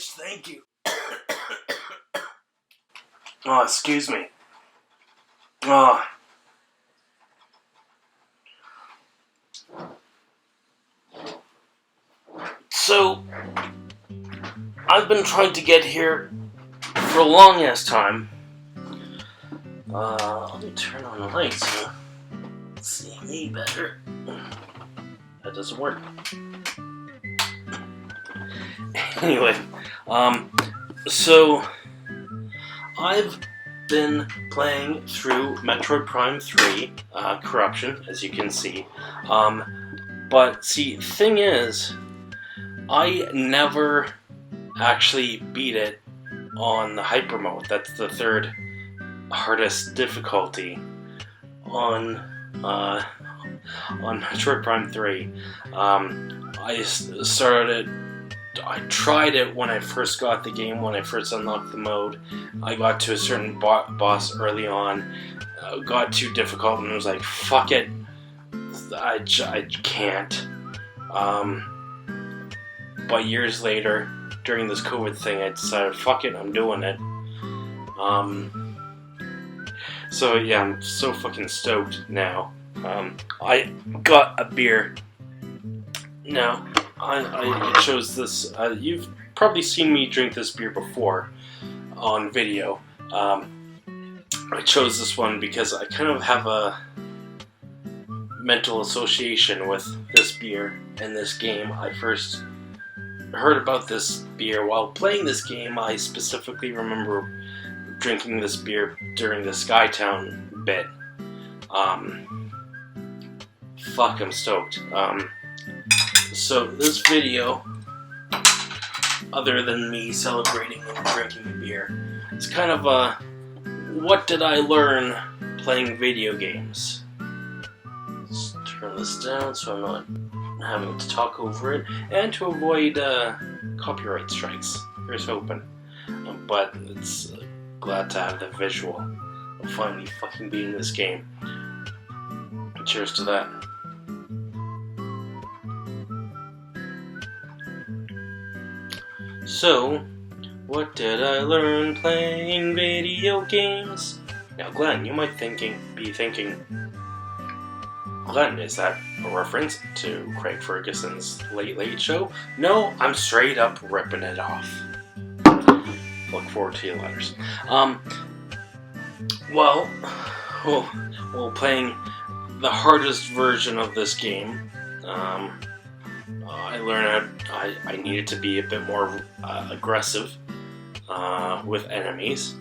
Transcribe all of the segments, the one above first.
much, thank you. Oh, excuse me. Oh. So, I've been trying to get here for a long ass time. Let me turn on the lights so see me better. That doesn't work. Anyway, so I've been playing through Metroid Prime 3, Corruption, as you can see. But see, thing is, I never actually beat it on the Hypermode. That's the third hardest difficulty on Metroid Prime 3. I tried it when I first got the game, when I first unlocked the mode. I got to a certain boss early on, got too difficult, and was like, fuck it, I can't. But years later, during this COVID thing, I decided, fuck it, I'm doing it. So yeah, I'm so fucking stoked now. I got a beer. Now, I chose this. You've probably seen me drink this beer before on video. I chose this one because I kind of have a mental association with this beer and this game. I first heard about this beer while playing this game. I specifically remember drinking this beer during the Skytown bit. Fuck, I'm stoked. So this video, other than me celebrating and drinking a beer, it's kind of a what did I learn playing video games? Let's turn this down so I'm not having to talk over it, and to avoid copyright strikes. Here's hoping. But it's glad to have the visual of finally fucking beating this game. Cheers to that. So, what did I learn playing video games? Now, Glenn, you might be thinking, Glenn, is that a reference to Craig Ferguson's Late Late Show? No, I'm straight up ripping it off. Look forward to your letters. Well, playing the hardest version of this game, I learned I needed to be a bit more aggressive with enemies.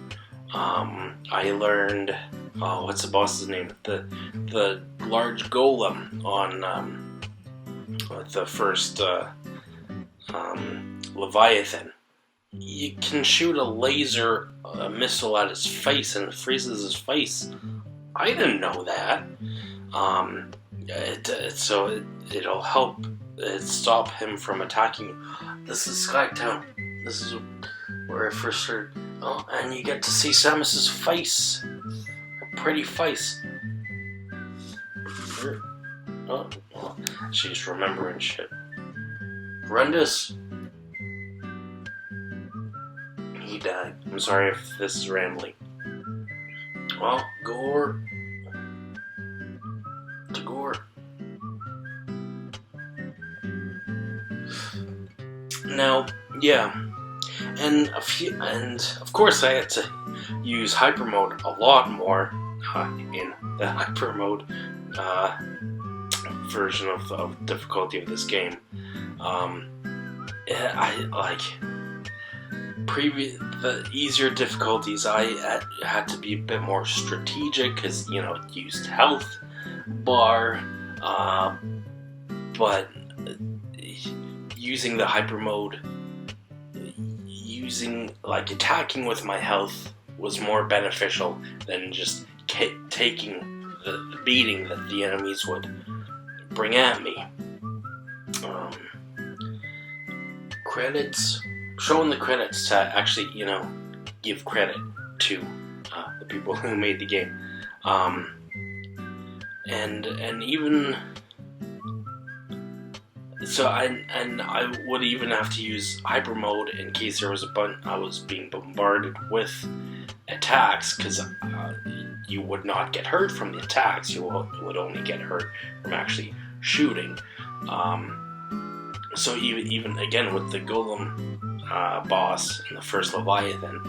I learned, what's the boss's name? The large golem on the first Leviathan. You can shoot a laser missile at his face and it freezes his face. I didn't know that. So it'll help stop him from attacking you. This is Skytown. This is where I first heard. Oh, and you get to see Samus's face. Her pretty face. Oh, she's remembering shit. Horrendous. He died. I'm sorry if this is rambling. Well, gore. To gore. Now, yeah, and of course I had to use Hypermode a lot more in the Hypermode version of the difficulty of this game. The easier difficulties, I had to be a bit more strategic because, it used health bar, but using the Hypermode, attacking with my health was more beneficial than just taking the beating that the enemies would bring at me. Credits. Showing the credits to actually, give credit to the people who made the game. And even So I would even have to use Hypermode in case there was I was being bombarded with attacks, because you would not get hurt from the attacks. You would only get hurt from actually shooting. So even again with the Golem boss in the first Leviathan,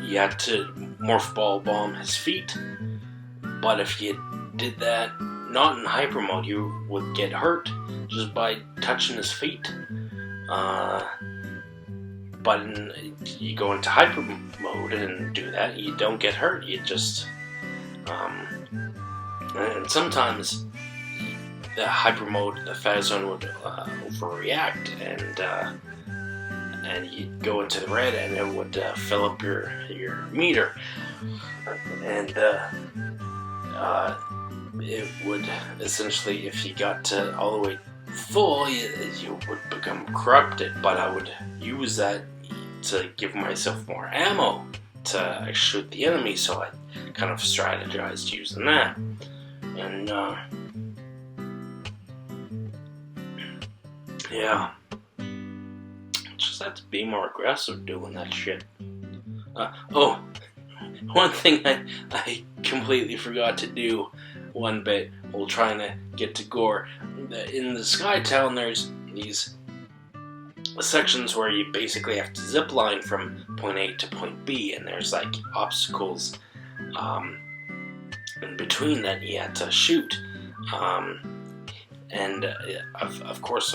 you had to Morph Ball Bomb his feet, but if you did that not in Hyper Mode, you would get hurt just by touching his feet. But you go into Hyper Mode and do that, you don't get hurt. You just and sometimes the Hyper Mode, the Phazone would overreact, and you'd go into the red, and it would fill up your meter, and it would essentially, if you got to all the way full, you would become corrupted. But I would use that to give myself more ammo to shoot the enemy, so I kind of strategized using that. And yeah, just have to be more aggressive doing that shit. Oh, one thing I completely forgot to do one bit while trying to get to Gore. In the Sky Town, there's these sections where you basically have to zip line from point A to point B, and there's like obstacles in between that you had to shoot. And of course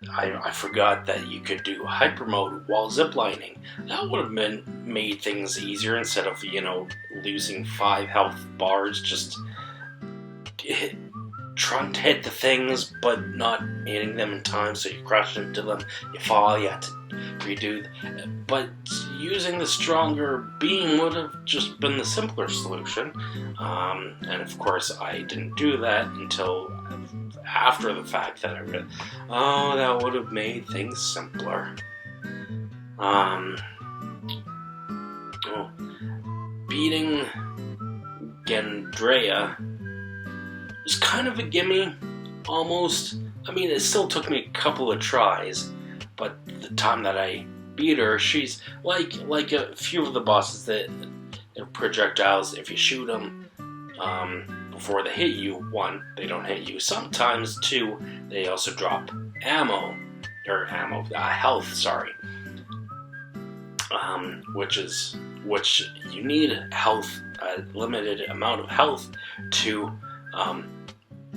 I forgot that you could do Hyper Mode while ziplining. That would have made things easier, instead of, losing 5 health bars just trying to hit the things but not hitting them in time, so you crash into them, you fall, you have to redo. But using the stronger beam would have just been the simpler solution. And of course I didn't do that until after the fact that I realized, that would have made things simpler. Beating Gandrea was kind of a gimme, almost. I mean, it still took me a couple of tries, but the time that I beat her, she's like a few of the bosses that have projectiles. If you shoot them before they hit you, 1, they don't hit you. Sometimes 2, they also drop health. Sorry, which you need health, a limited amount of health to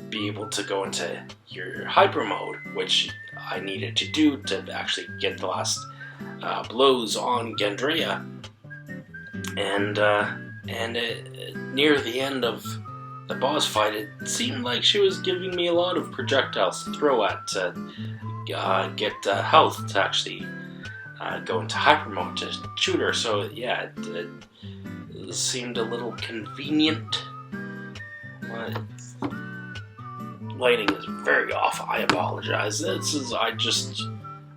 be able to go into your Hyper Mode, which I needed to do to actually get the last blows on Gandrea. And near the end of the boss fight, it seemed like she was giving me a lot of projectiles to throw at to get health to actually go into Hyper Mode to shoot her. So yeah, it seemed a little convenient. Lighting is very off. I apologize. I just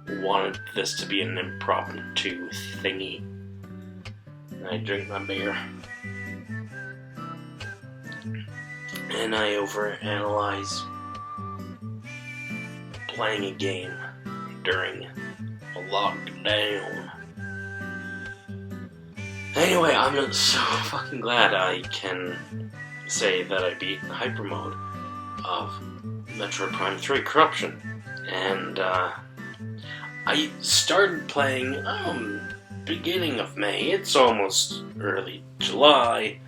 wanted this to be an impromptu thingy. I drink my beer. And I overanalyze playing a game during a lockdown. Anyway, I'm so fucking glad I can say that I beat Hyper Mode of Metroid Prime 3 Corruption. And I started playing beginning of May. It's almost early July.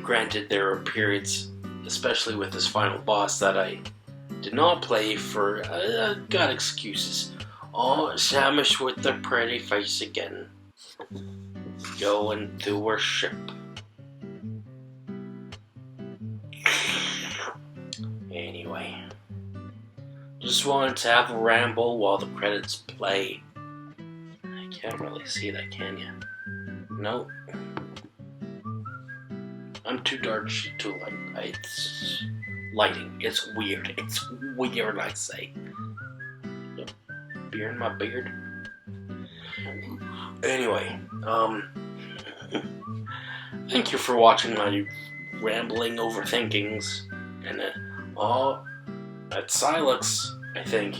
Granted, there are periods, especially with this final boss, that I did not play for, got excuses. Oh, Samish with the pretty face again. Going to her ship. Anyway, just wanted to have a ramble while the credits play. I can't really see that, can you? Nope. I'm too dark, she's too light. It's lighting. It's weird. It's weird, I say. Beer in my beard. Anyway, thank you for watching my rambling overthinkings, and that's Silex, I think.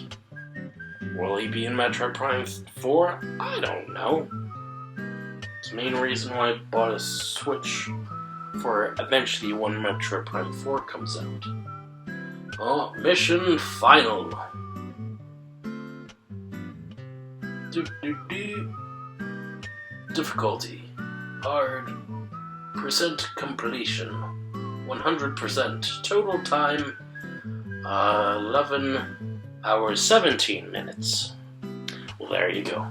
Will he be in Metroid Prime 4? I don't know. It's the main reason why I bought a Switch for eventually when Metroid Prime 4 comes out. Oh, mission final. Difficulty. Hard. Percent completion. 100%. Total time. 11 hours 17 minutes. Well, there you go.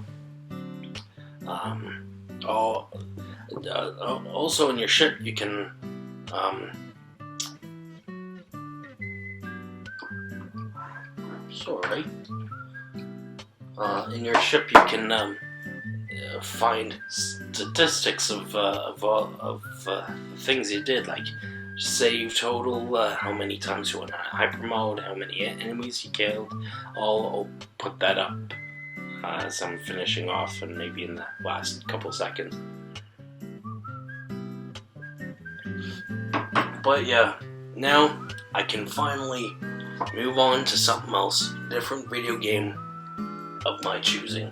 Also in your ship you can in your ship you can find statistics of things you did, like save total, how many times you went on Hypermode, how many enemies you killed. I'll put that up as I'm finishing off, and maybe in the last couple seconds. But yeah, now I can finally move on to something else, different video game of my choosing.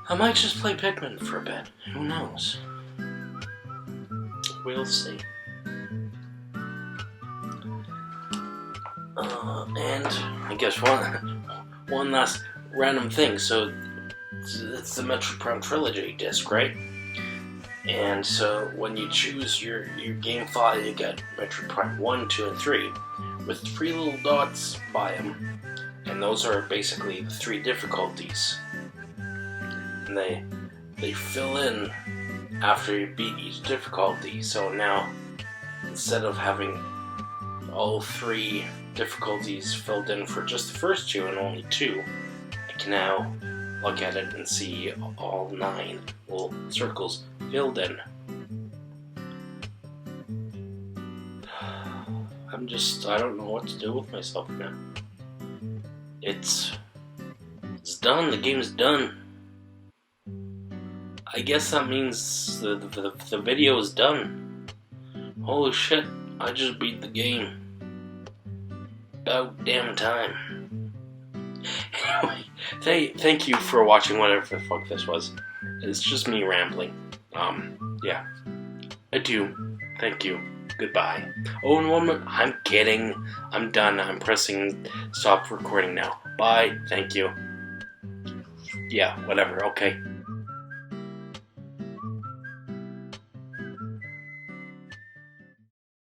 I might just play Pikmin for a bit, who knows? We'll see. And I guess one last random thing. So it's the Metroid Prime Trilogy disc, right? And so when you choose your game file, you get Metroid Prime 1, 2, and 3 with 3 little dots by them, and those are basically the 3 difficulties. And they fill in after you beat each difficulty. So now, instead of having all 3 difficulties filled in for just the first 2 and only 2, I can now look at it and see all 9 little circles filled in. I don't know what to do with myself now. It's done, the game's done. I guess that means the video is done. Holy shit, I just beat the game. About damn time. Anyway, thank you for watching whatever the fuck this was. It's just me rambling. Yeah. I do. Thank you. Goodbye. Oh, and one more. I'm kidding. I'm done. I'm pressing stop recording now. Bye. Thank you. Yeah, whatever. Okay.